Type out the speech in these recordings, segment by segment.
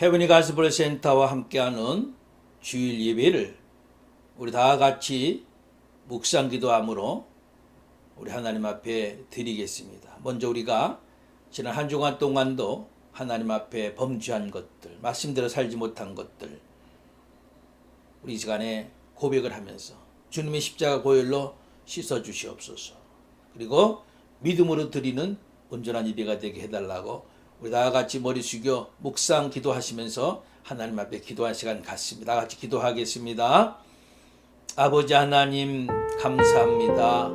헤브니 가스펠 센터와 함께하는 주일 예배를 우리 다 같이 묵상 기도함으로 우리 하나님 앞에 드리겠습니다. 먼저 우리가 지난 한 주간 동안도 하나님 앞에 범죄한 것들, 말씀대로 살지 못한 것들, 우리 이 시간에 고백을 하면서 주님의 십자가 보혈로 씻어 주시옵소서. 그리고 믿음으로 드리는 온전한 예배가 되게 해달라고 우리 다 같이 머리 숙여 묵상 기도하시면서 하나님 앞에 기도할 시간 갖습니다. 다 같이 기도하겠습니다. 아버지 하나님 감사합니다.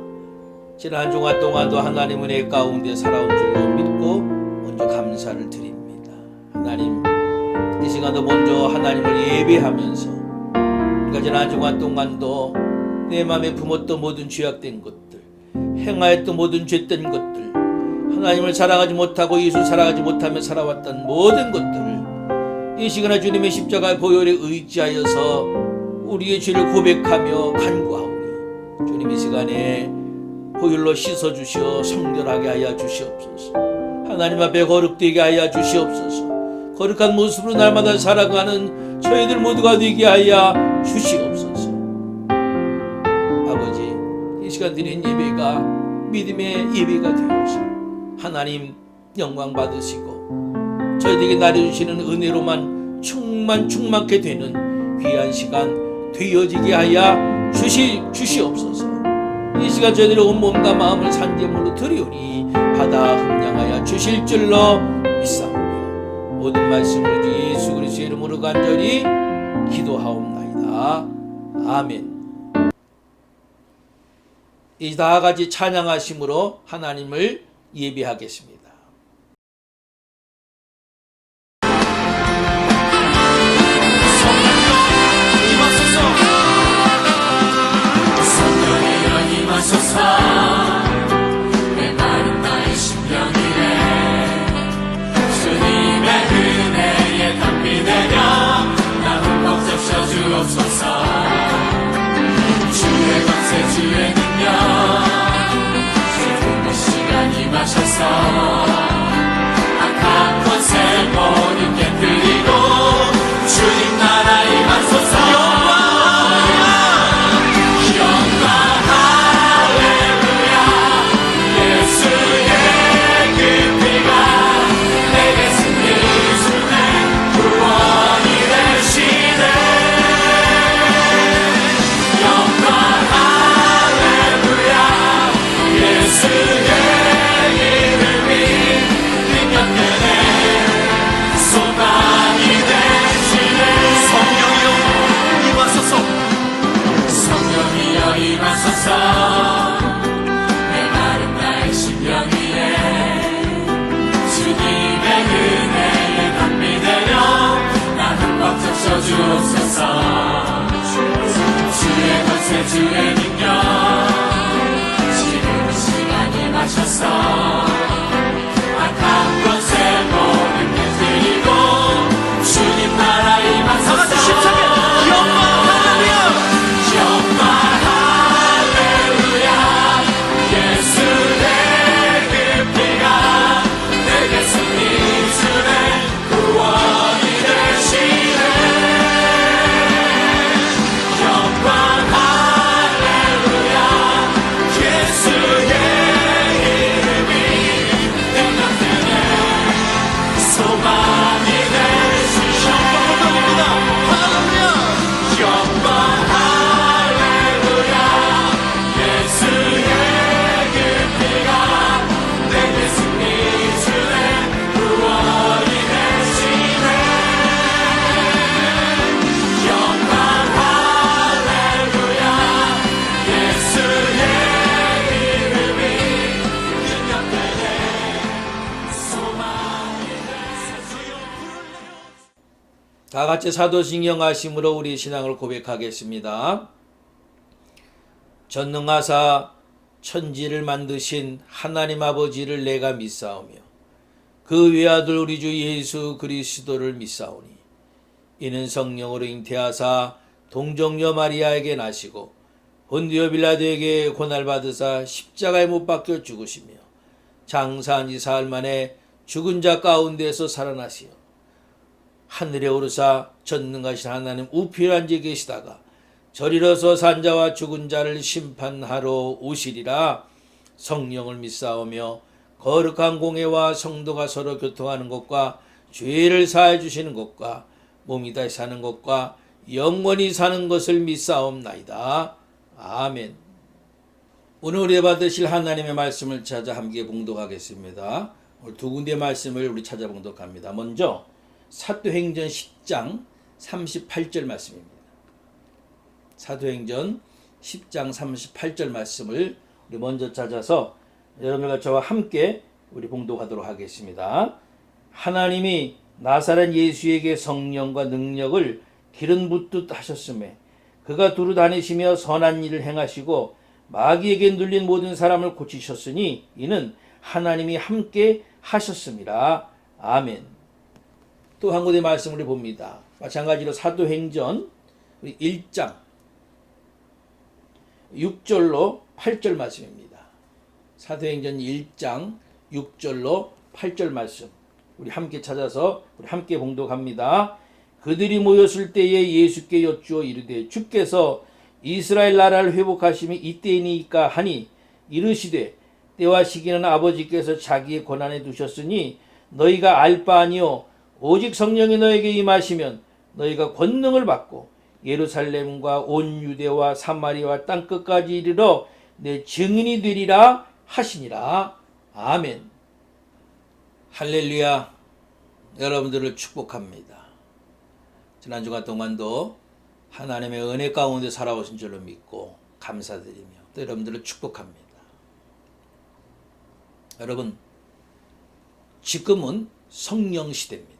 지난 한 주간 동안도 하나님 은혜 가운데 살아온 줄로 믿고 먼저 감사를 드립니다. 하나님 이 시간도 먼저 하나님을 예배하면서 우리가 지난 한 주간 동안도 내 마음에 품었던 모든 죄악된 것들, 행하였던 모든 죄된 것들, 하나님을 사랑하지 못하고 예수 사랑하지 못하며 살아왔던 모든 것들을 이 시간에 주님의 십자가 보혈에 의지하여서 우리의 죄를 고백하며 간구하오니 주님 이 시간에 보혈로 씻어주시어 성결하게 하여 주시옵소서. 하나님 앞에 거룩되게 하여 주시옵소서. 거룩한 모습으로 날마다 살아가는 저희들 모두가 되게 하여 주시옵소서. 아버지 이 시간 드린 예배가 믿음의 예배가 되어서 하나님 영광 받으시고 저희에게 나눠주시는 은혜로만 충만케 되는 귀한 시간 되어지게 하여 주시옵소서. 이 시간 저희들의 온몸과 마음을 산제물로 드리오니 받아 흥량하여 주실 줄로 믿사오며 모든 말씀을 주 예수 그리스도의 이름으로 간절히 기도하옵나이다. 아멘. 이 다 같이 찬양하심으로 하나님을 예배하겠습니다. 내 마른 나의 심령이래 주님의 은혜에 담비되며 나 흠뻑 적셔주옵소서. 주의 권세 주의 능력 지금 이 시간 임하셔서 악한 권세 모든 깨뜨리고 주님 나라 임하소서. 내 마른 나의 심령 위에 주님의 은혜에 담비되며 나 흠뻑 적셔주옵소서. 주의 권세 주의 능력 지금 이 시간 임하셔서 악한 권세 모든 깨뜨리고 주님 나라 임하소서. 다 같이 사도신경 하심으로 우리 신앙을 고백하겠습니다. 전능하사 천지를 만드신 하나님 아버지를 내가 믿사오며 그 외아들 우리 주 예수 그리스도를 믿사오니 이는 성령으로 잉태하사 동정녀 마리아에게 나시고 본디오 빌라도에게 고난받으사 십자가에 못 박혀 죽으시며 장사한 지 사흘 만에 죽은 자 가운데서 살아나시어 하늘에 오르사 전능하신 하나님 우편에 앉아 계시다가 저리로서 산자와 죽은 자를 심판하러 오시리라. 성령을 믿사오며 거룩한 공회와 성도가 서로 교통하는 것과 죄를 사해 주시는 것과 몸이 다시 사는 것과 영원히 사는 것을 믿사옵나이다. 아멘. 오늘 우리 받으실 하나님의 말씀을 찾아 함께 봉독하겠습니다. 오늘 두 군데 말씀을 우리 찾아 봉독합니다. 먼저 사도행전 10장 38절 말씀입니다. 사도행전 10장 38절 말씀을 우리 먼저 찾아서 여러분과 저와 함께 우리 봉독하도록 하겠습니다. 하나님이 나사렛 예수에게 성령과 능력을 기름 붓듯 하셨음에 그가 두루 다니시며 선한 일을 행하시고 마귀에게 눌린 모든 사람을 고치셨으니 이는 하나님이 함께 하셨습니다. 아멘. 또 한 군데 말씀을 봅니다. 마찬가지로 사도행전 1장 6절로 8절 말씀입니다. 사도행전 1장 6절로 8절 말씀 우리 함께 찾아서 우리 함께 봉독합니다. 그들이 모였을 때에 예수께 여쭈어 이르되 주께서 이스라엘 나라를 회복하심이 이때이니까 하니 이르시되 때와 시기는 아버지께서 자기의 권한에 두셨으니 너희가 알 바 아니요 오직 성령이 너에게 임하시면 너희가 권능을 받고 예루살렘과 온 유대와 사마리아와 땅끝까지 이르러 내 증인이 되리라 하시니라. 아멘. 할렐루야. 여러분들을 축복합니다. 지난 주간 동안도 하나님의 은혜 가운데 살아오신 줄로 믿고 감사드리며 또 여러분들을 축복합니다. 여러분, 지금은 성령 시대입니다.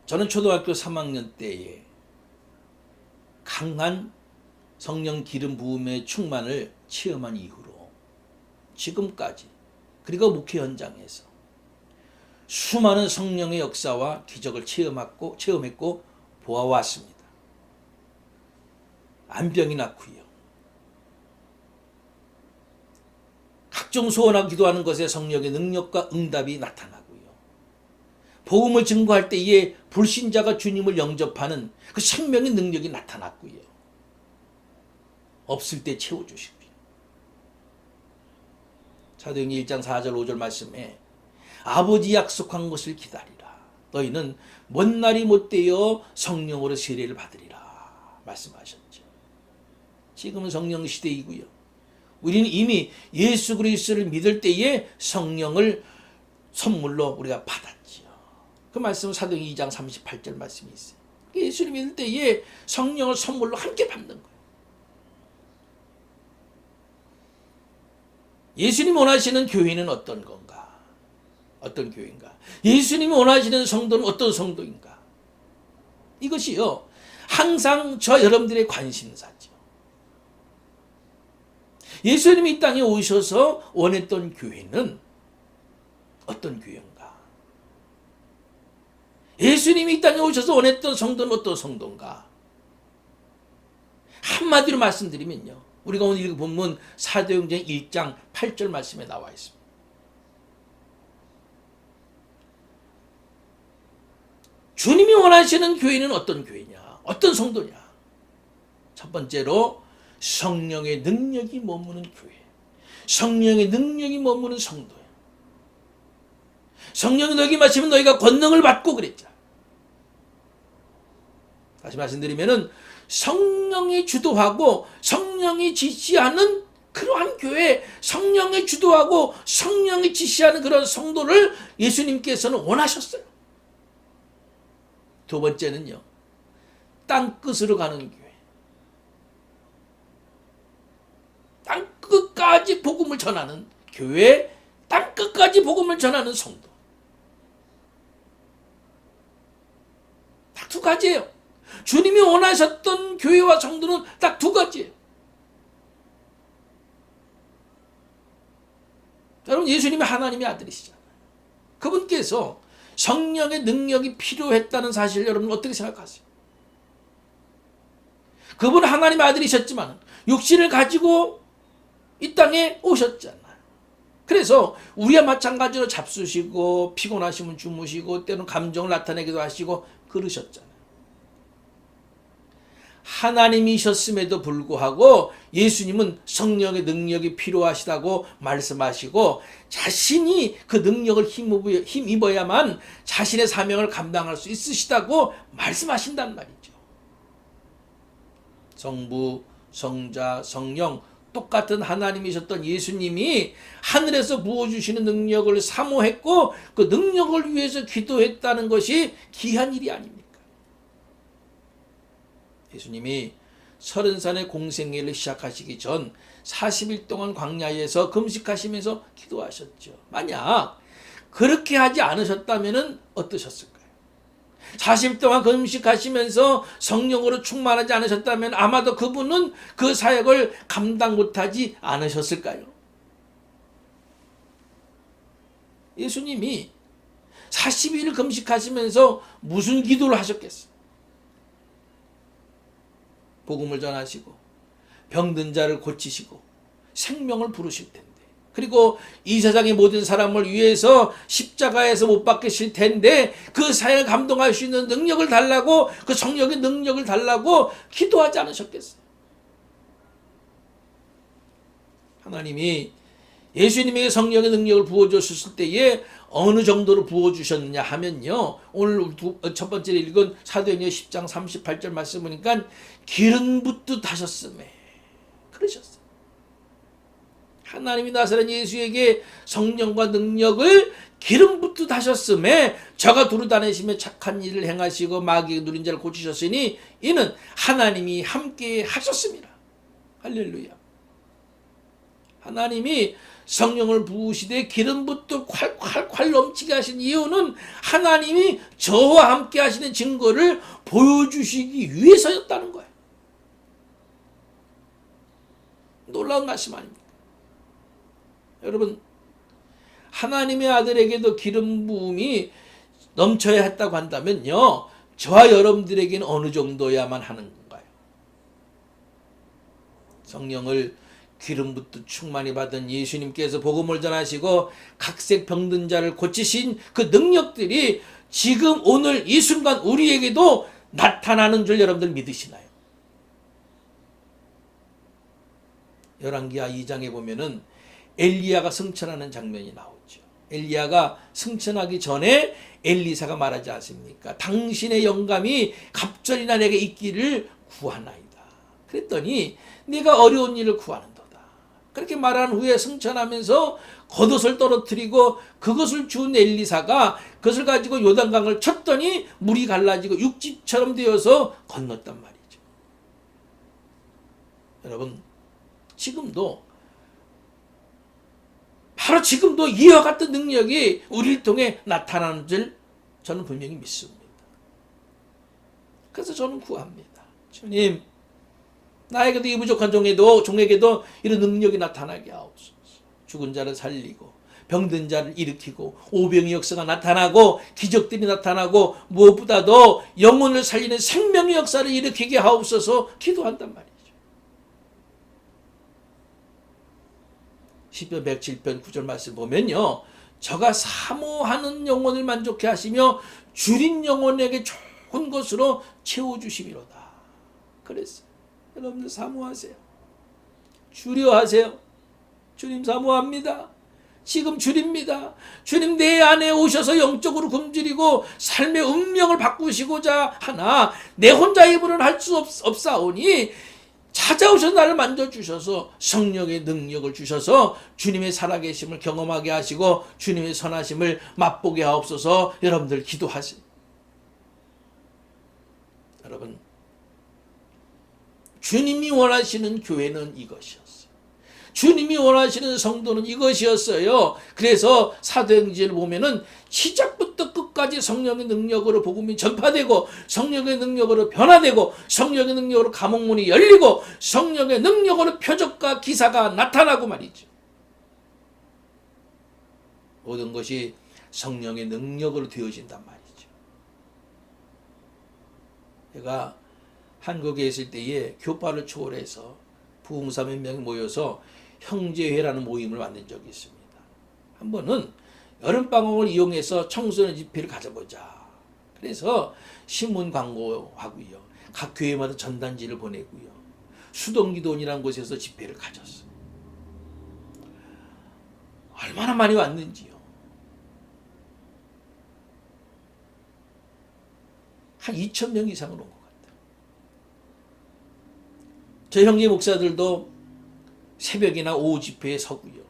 저는 초등학교 3학년 때에 강한 성령 기름 부음의 충만을 체험한 이후로 지금까지 그리고 목회 현장에서 수많은 성령의 역사와 기적을 체험했고 보아왔습니다. 암병이 낫고요. 각종 소원하고 기도하는 것에 성령의 능력과 응답이 나타나고요. 복음을 증거할 때에 불신자가 주님을 영접하는 그 생명의 능력이 나타났고요. 없을 때 채워주시고요. 사도행전 1장 4절 5절 말씀에 아버지 약속한 것을 기다리라. 너희는 먼 날이 못되어 성령으로 세례를 받으리라 말씀하셨죠. 지금은 성령 시대이고요. 우리는 이미 예수 그리스도를 믿을 때에 성령을 선물로 우리가 받았지요. 그 말씀은 사도행전 2장 38절 말씀이 있어요. 예수를 믿을 때에 성령을 선물로 함께 받는 거예요. 예수님이 원하시는 교회는 어떤 건가? 어떤 교회인가? 예수님이 원하시는 성도는 어떤 성도인가? 이것이요, 항상 저 여러분들의 관심사죠. 예수님이 이 땅에 오셔서 원했던 교회는 어떤 교회인가? 예수님이 이 땅에 오셔서 원했던 성도는 어떤 성도인가? 한마디로 말씀드리면요, 우리가 오늘 읽은 본문 사도행전 1장 8절 말씀에 나와 있습니다. 주님이 원하시는 교회는 어떤 교회냐? 어떤 성도냐? 첫 번째로 성령의 능력이 머무는 교회. 성령의 능력이 머무는 성도예요. 성령이 너에게 마시면 너희가 권능을 받고 그랬죠. 다시 말씀드리면은 성령이 주도하고 성령이 지시하는 그러한 교회, 성령이 주도하고 성령이 지시하는 그런 성도를 예수님께서는 원하셨어요. 두 번째는요, 땅끝으로 가는 교회. 땅끝까지 복음을 전하는 교회, 땅끝까지 복음을 전하는 성도. 딱 두 가지예요. 주님이 원하셨던 교회와 성도는 딱 두 가지예요. 여러분, 예수님이 하나님의 아들이시잖아요. 그분께서 성령의 능력이 필요했다는 사실 여러분 어떻게 생각하세요? 그분은 하나님의 아들이셨지만 육신을 가지고 이 땅에 오셨잖아요. 그래서 우리와 마찬가지로 잡수시고 피곤하시면 주무시고 때로는 감정을 나타내기도 하시고 그러셨잖아요. 하나님이셨음에도 불구하고 예수님은 성령의 능력이 필요하시다고 말씀하시고 자신이 그 능력을 힘입어야만 자신의 사명을 감당할 수 있으시다고 말씀하신단 말이죠. 성부, 성자, 성령 똑같은 하나님이셨던 예수님이 하늘에서 부어주시는 능력을 사모했고 그 능력을 위해서 기도했다는 것이 귀한 일이 아닙니까? 예수님이 30살의 공생애를 시작하시기 전 40일 동안 광야에서 금식하시면서 기도하셨죠. 만약 그렇게 하지 않으셨다면 어떠셨을까요? 40일 동안 금식하시면서 성령으로 충만하지 않으셨다면 아마도 그분은 그 사역을 감당 못하지 않으셨을까요? 예수님이 40일 금식하시면서 무슨 기도를 하셨겠어요? 복음을 전하시고 병든 자를 고치시고 생명을 부르실 텐데, 그리고 이 세상의 모든 사람을 위해서 십자가에서 못 박히실 텐데 그 사역을 감동할 수 있는 능력을 달라고, 그 성령의 능력을 달라고 기도하지 않으셨겠어요? 하나님이 예수님에게 성령의 능력을 부어주셨을 때에 어느 정도로 부어주셨느냐 하면요, 오늘 첫 번째 읽은 사도행전 10장 38절 말씀 보니까 기름 붓듯 하셨음에 그러셨어요. 하나님이 나사렛 예수에게 성령과 능력을 기름 붓듯 하셨음에 저가 두루다니시며 착한 일을 행하시고 마귀의 누린 자를 고치셨으니 이는 하나님이 함께 하셨습니다. 할렐루야. 하나님이 성령을 부으시되 기름 붓듯 콸콸콸 넘치게 하신 이유는 하나님이 저와 함께 하시는 증거를 보여주시기 위해서였다는 거예요. 놀라운 말씀 아닙니까? 여러분, 하나님의 아들에게도 기름 부음이 넘쳐야 했다고 한다면요, 저와 여러분들에게는 어느 정도야만 하는 건가요? 성령을 기름 붓듯 충만히 받은 예수님께서 복음을 전하시고 각색 병든 자를 고치신 그 능력들이 지금 오늘 이 순간 우리에게도 나타나는 줄 여러분들 믿으시나요? 열왕기하 2장에 보면은 엘리야가 승천하는 장면이 나오죠. 엘리야가 승천하기 전에 엘리사가 말하지 않습니까? 당신의 영감이 갑절이나 내게 있기를 구하나이다. 그랬더니 내가 어려운 일을 구하는도다. 그렇게 말한 후에 승천하면서 겉옷을 떨어뜨리고 그것을 준 엘리사가 그것을 가지고 요단강을 쳤더니 물이 갈라지고 육지처럼 되어서 건넜단 말이죠. 여러분, 지금도 바로 지금도 이와 같은 능력이 우리를 통해 나타나는 줄 저는 분명히 믿습니다. 그래서 저는 구합니다. 주님, 나에게도 이 부족한 종에게도 이런 능력이 나타나게 하옵소서. 죽은 자를 살리고 병든 자를 일으키고 오병의 역사가 나타나고 기적들이 나타나고 무엇보다도 영혼을 살리는 생명의 역사를 일으키게 하옵소서 기도한단 말이죠. 시편 107편 9절 말씀 보면요, 저가 사모하는 영혼을 만족해 하시며 줄인 영혼에게 좋은 것으로 채워주시미로다. 그랬어요. 여러분들 사모하세요. 주려하세요. 주님 사모합니다. 지금 주립니다. 주님 내 안에 오셔서 영적으로 굶주리고 삶의 운명을 바꾸시고자 하나 내 혼자 힘으로는 할 수 없사오니 찾아오셔서 나를 만져주셔서 성령의 능력을 주셔서 주님의 살아계심을 경험하게 하시고 주님의 선하심을 맛보게 하옵소서. 여러분들 기도하세요. 여러분, 주님이 원하시는 교회는 이것이었어요. 주님이 원하시는 성도는 이것이었어요. 그래서 사도행전을 보면은 시작부터 끝까지 성령의 능력으로 복음이 전파되고 성령의 능력으로 변화되고 성령의 능력으로 감옥문이 열리고 성령의 능력으로 표적과 기사가 나타나고 말이죠. 모든 것이 성령의 능력으로 되어진단 말이죠. 제가 한국에 있을 때에 교파를 초월해서 부흥사 몇 명이 모여서 형제회라는 모임을 만든 적이 있습니다. 한 번은 여름방학을 이용해서 청소년 집회를 가져보자. 그래서 신문 광고하고요. 각 교회마다 전단지를 보내고요. 수동기도원이라는 곳에서 집회를 가졌어요. 얼마나 많이 왔는지요. 한 2,000명 이상은 온 것 같아요. 저 형제 목사들도 새벽이나 오후 집회에 서고요.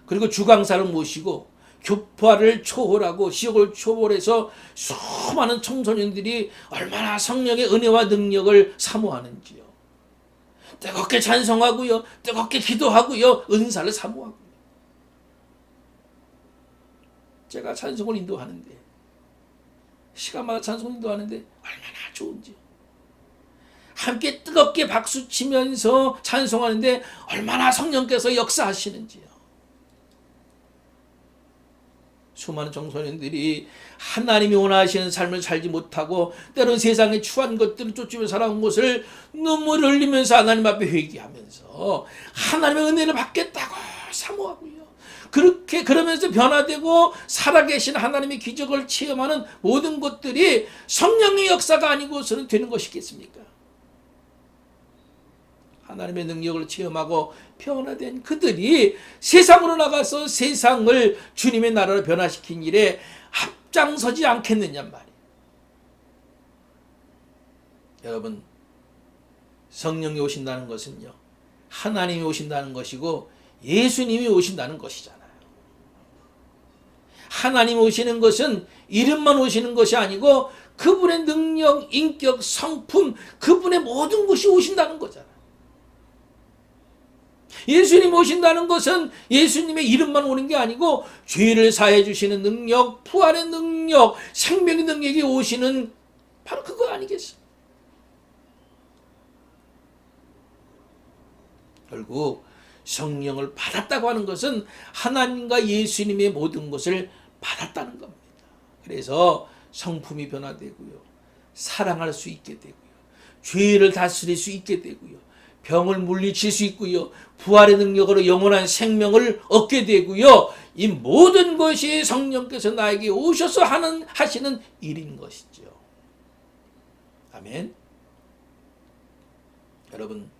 그리고 주강사를 모시고 교파를 초월하고 시역을 초월해서 수많은 청소년들이 얼마나 성령의 은혜와 능력을 사모하는지요. 뜨겁게 찬송하고요. 뜨겁게 기도하고요. 은사를 사모하고요. 제가 찬송을 인도하는데 시간마다 찬송 인도하는데 얼마나 좋은지요. 함께 뜨겁게 박수치면서 찬송하는데 얼마나 성령께서 역사하시는지요. 수많은 청소년들이 하나님이 원하시는 삶을 살지 못하고 때론 세상의 추한 것들을 쫓으며 살아온 것을 눈물을 흘리면서 하나님 앞에 회개하면서 하나님의 은혜를 받겠다고 사모하고요. 그렇게 그러면서 변화되고 살아계신 하나님의 기적을 체험하는 모든 것들이 성령의 역사가 아니고서는 되는 것이겠습니까? 하나님의 능력을 체험하고 변화된 그들이 세상으로 나가서 세상을 주님의 나라로 변화시킨 일에 앞장서지 않겠느냐 말이에요. 여러분, 성령이 오신다는 것은요, 하나님이 오신다는 것이고 예수님이 오신다는 것이잖아요. 하나님 오시는 것은 이름만 오시는 것이 아니고 그분의 능력, 인격, 성품, 그분의 모든 것이 오신다는 거잖아요. 예수님 오신다는 것은 예수님의 이름만 오는 게 아니고 죄를 사해 주시는 능력, 부활의 능력, 생명의 능력이 오시는 바로 그거 아니겠어요? 결국 성령을 받았다고 하는 것은 하나님과 예수님의 모든 것을 받았다는 겁니다. 그래서 성품이 변화되고요. 사랑할 수 있게 되고요. 죄를 다스릴 수 있게 되고요. 병을 물리칠 수 있고요. 부활의 능력으로 영원한 생명을 얻게 되고요. 이 모든 것이 성령께서 나에게 오셔서 하시는 일인 것이죠. 아멘. 여러분,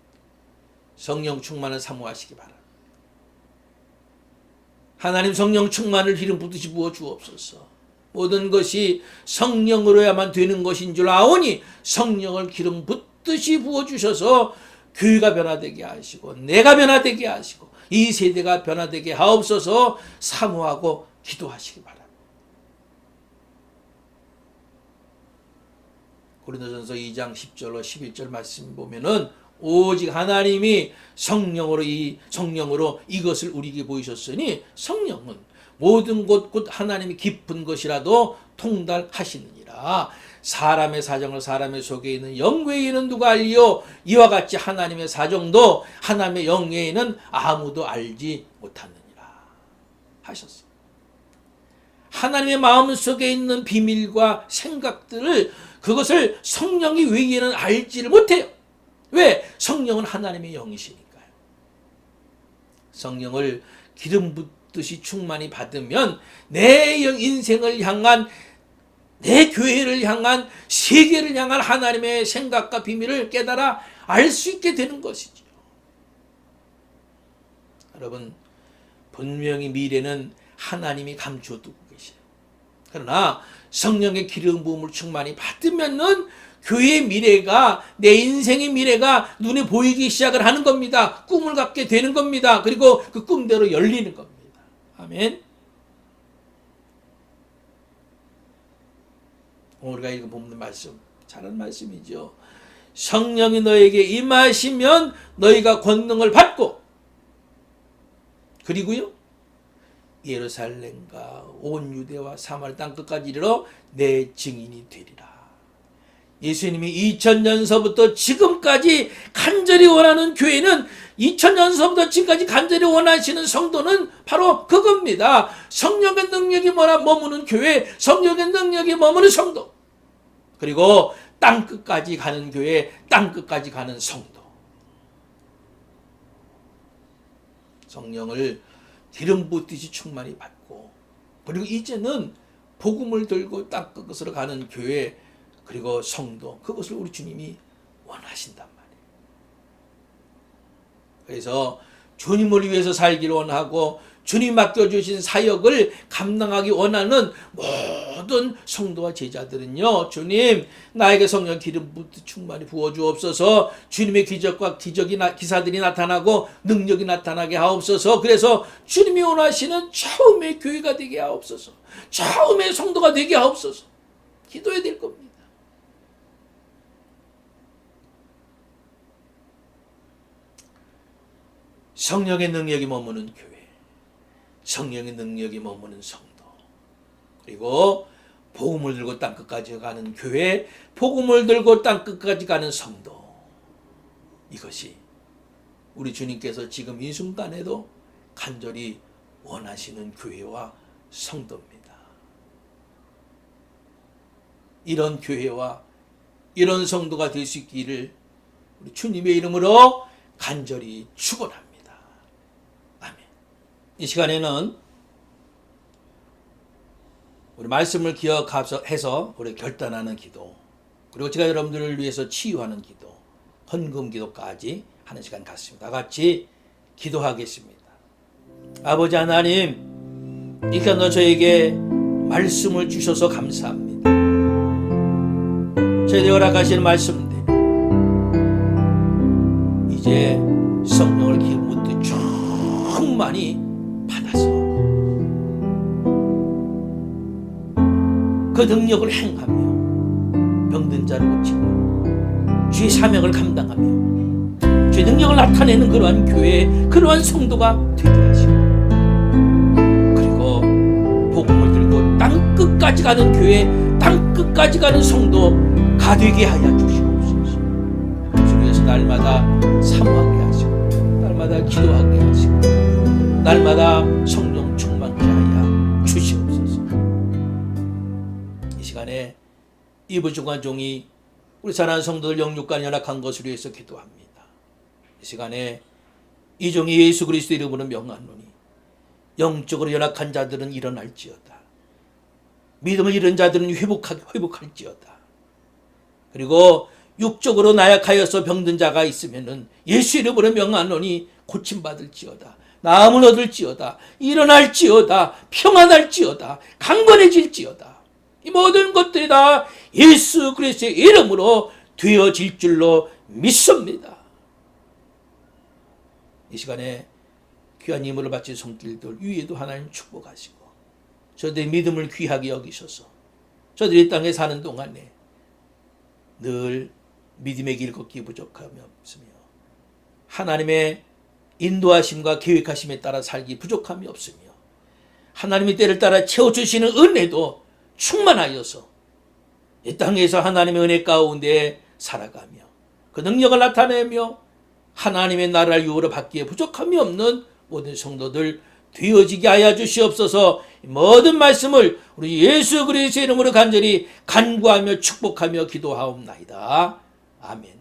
성령 충만을 사모하시기 바랍니다. 하나님 성령 충만을 기름 붓듯이 부어 주옵소서. 모든 것이 성령으로야만 되는 것인 줄 아오니 성령을 기름 붓듯이 부어 주셔서 교회가 변화되게 하시고 내가 변화되게 하시고 이 세대가 변화되게 하옵소서. 사모하고 기도하시기 바랍니다. 고린도전서 2장 10절로 11절 말씀 보면은 오직 하나님이 성령으로 이것을 우리에게 보이셨으니 성령은 모든 것 곧 하나님이 깊은 것이라도 통달하시느니라. 사람의 사정을 사람의 속에 있는 영 외에는 누가 알리요? 이와 같이 하나님의 사정도 하나님의 영 외에는 아무도 알지 못하느니라 하셨어요. 하나님의 마음 속에 있는 비밀과 생각들을 그것을 성령이 외에는 알지를 못해요. 왜? 성령은 하나님의 영이시니까요. 성령을 기름 붓듯이 충만히 받으면 내 인생을 향한, 내 교회를 향한, 세계를 향한 하나님의 생각과 비밀을 깨달아 알 수 있게 되는 것이죠. 여러분, 분명히 미래는 하나님이 감추어 두고 계세요. 그러나 성령의 기름 부음을 충만히 받으면은 교회의 미래가, 내 인생의 미래가 눈에 보이기 시작을 하는 겁니다. 꿈을 갖게 되는 겁니다. 그리고 그 꿈대로 열리는 겁니다. 아멘. 오늘 우리가 읽어보는 말씀, 잘한 말씀이죠. 성령이 너에게 임하시면 너희가 권능을 받고, 그리고요, 예루살렘과 온 유대와 사마리아 땅 끝까지 이르러 내 증인이 되리라. 예수님이 2000년서부터 지금까지 간절히 원하는 교회는, 2000년서부터 지금까지 간절히 원하시는 성도는 바로 그겁니다. 성령의 능력이 머무는 교회, 성령의 능력이 머무는 성도, 그리고 땅끝까지 가는 교회, 땅끝까지 가는 성도. 성령을 기름 붓듯이 충만히 받고, 그리고 이제는 복음을 들고 땅끝으로 가는 교회, 그리고 성도, 그것을 우리 주님이 원하신단 말이에요. 그래서 주님을 위해서 살기를 원하고 주님 맡겨주신 사역을 감당하기 원하는 모든 성도와 제자들은요, 주님 나에게 성령 기름 충만히 부어주옵소서, 주님의 기적과 기사들이 나타나고 능력이 나타나게 하옵소서, 그래서 주님이 원하시는 처음의 교회가 되게 하옵소서, 처음의 성도가 되게 하옵소서 기도해야 될 겁니다. 성령의 능력이 머무는 교회, 성령의 능력이 머무는 성도, 그리고 복음을 들고 땅끝까지 가는 교회, 복음을 들고 땅끝까지 가는 성도, 이것이 우리 주님께서 지금 이 순간에도 간절히 원하시는 교회와 성도입니다. 이런 교회와 이런 성도가 될 수 있기를 우리 주님의 이름으로 간절히 축원합니다. 이 시간에는 우리 말씀을 기억해서 우리 결단하는 기도, 그리고 제가 여러분들을 위해서 치유하는 기도, 헌금 기도까지 하는 시간 같습니다. 다 같이 기도하겠습니다. 아버지 하나님, 이 시간 저에게 말씀을 주셔서 감사합니다. 저희들 허락하시는 말씀들, 이제 성령을 기름 붓듯 충만히 받아서 그 능력을 행하며 병든 자를 고치고 주의 사명을 감당하며 주의 능력을 나타내는 그러한 교회, 그러한 성도가 되게 하시고, 그리고 복음을 들고 땅끝까지 가는 교회, 땅끝까지 가는 성도가 되게 하여 주시옵소서. 주를 위해서 날마다 사모하게 하시고, 날마다 기도하게 하시고, 날마다 성령 충만케 하여 주시옵소서. 이 시간에 이 부족한 종이 우리 사랑하는 성도들 영육간 연약한 것을 위해서 기도합니다. 이 시간에 이 종이 예수 그리스도 이름으로 명하노니 영적으로 연약한 자들은 일어날지어다. 믿음을 잃은 자들은 회복할지어다. 그리고 육적으로 나약하여서 병든 자가 있으면은 예수 이름으로 명하노니 고침받을지어다. 나음을 얻을지어다. 일어날지어다. 평안할지어다. 강건해질지어다. 이 모든 것들이 다 예수 그리스도의 이름으로 되어질 줄로 믿습니다. 이 시간에 귀한 예물을 바친 손길들 위에도 하나님 축복하시고, 저들의 믿음을 귀하게 여기셔서 저들이 이 땅에 사는 동안에 늘 믿음의 길 걷기 부족함이 없으며 하나님의 인도하심과 계획하심에 따라 살기 부족함이 없으며 하나님의 때를 따라 채워주시는 은혜도 충만하여서 이 땅에서 하나님의 은혜 가운데 살아가며 그 능력을 나타내며 하나님의 나라를 유업으로 받기에 부족함이 없는 모든 성도들 되어지게 하여 주시옵소서. 모든 말씀을 우리 예수 그리스도의 이름으로 간절히 간구하며 축복하며 기도하옵나이다. 아멘.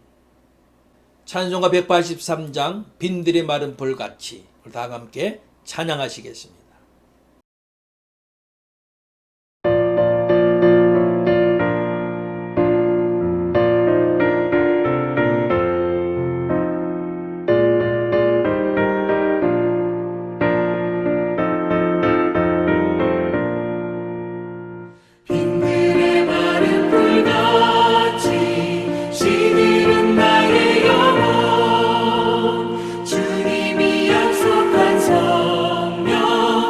찬송가 183장 빈들의 마른 볼같이, 우리 다 함께 찬양하시겠습니다. 빈들의 마른 불같이 시들은 나의 영혼, 주님이 약속한 성령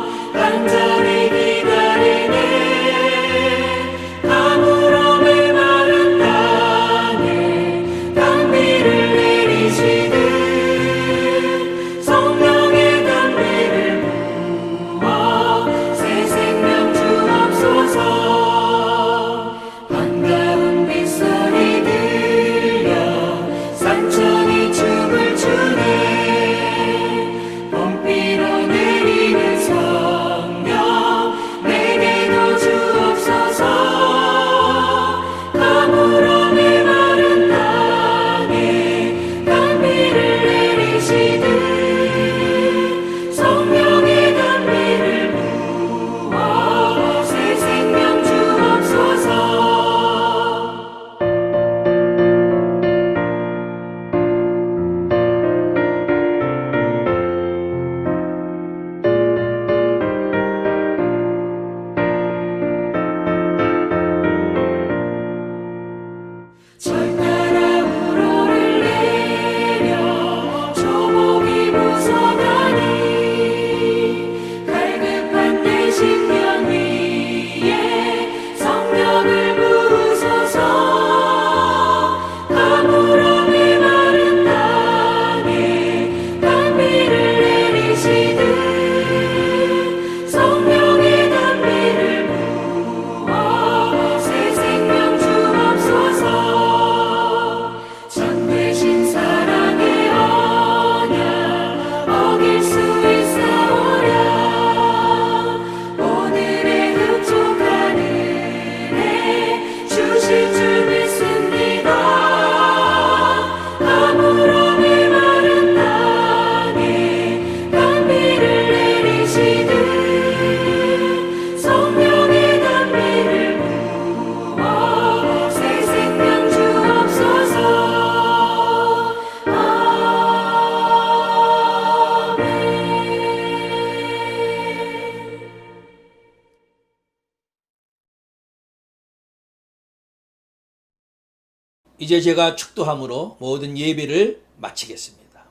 이제 제가 축도함으로 모든 예배를 마치겠습니다.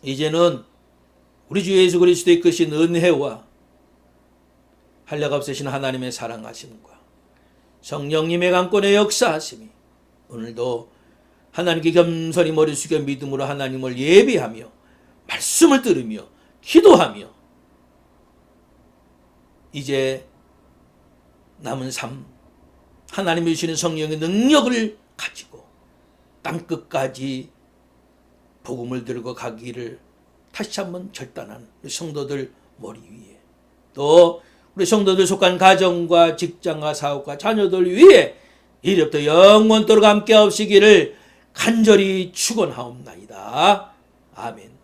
이제는 우리 주 예수 그리스도의 크신 은혜와 한량 없으신 하나님의 사랑하심과 성령님의 강권의 역사하심이 오늘도 하나님께 겸손히 머리 숙여 믿음으로 하나님을 예배하며 말씀을 들으며 기도하며 이제 남은 삶 하나님이 주시는 성령의 능력을 가지고 땅끝까지 복음을 들고 가기를 다시 한번 결단한 우리 성도들 머리 위에 또 우리 성도들 속한 가정과 직장과 사업과 자녀들 위에 이제부터 영원토록 함께 하시기를 간절히 축원하옵나이다. 아멘.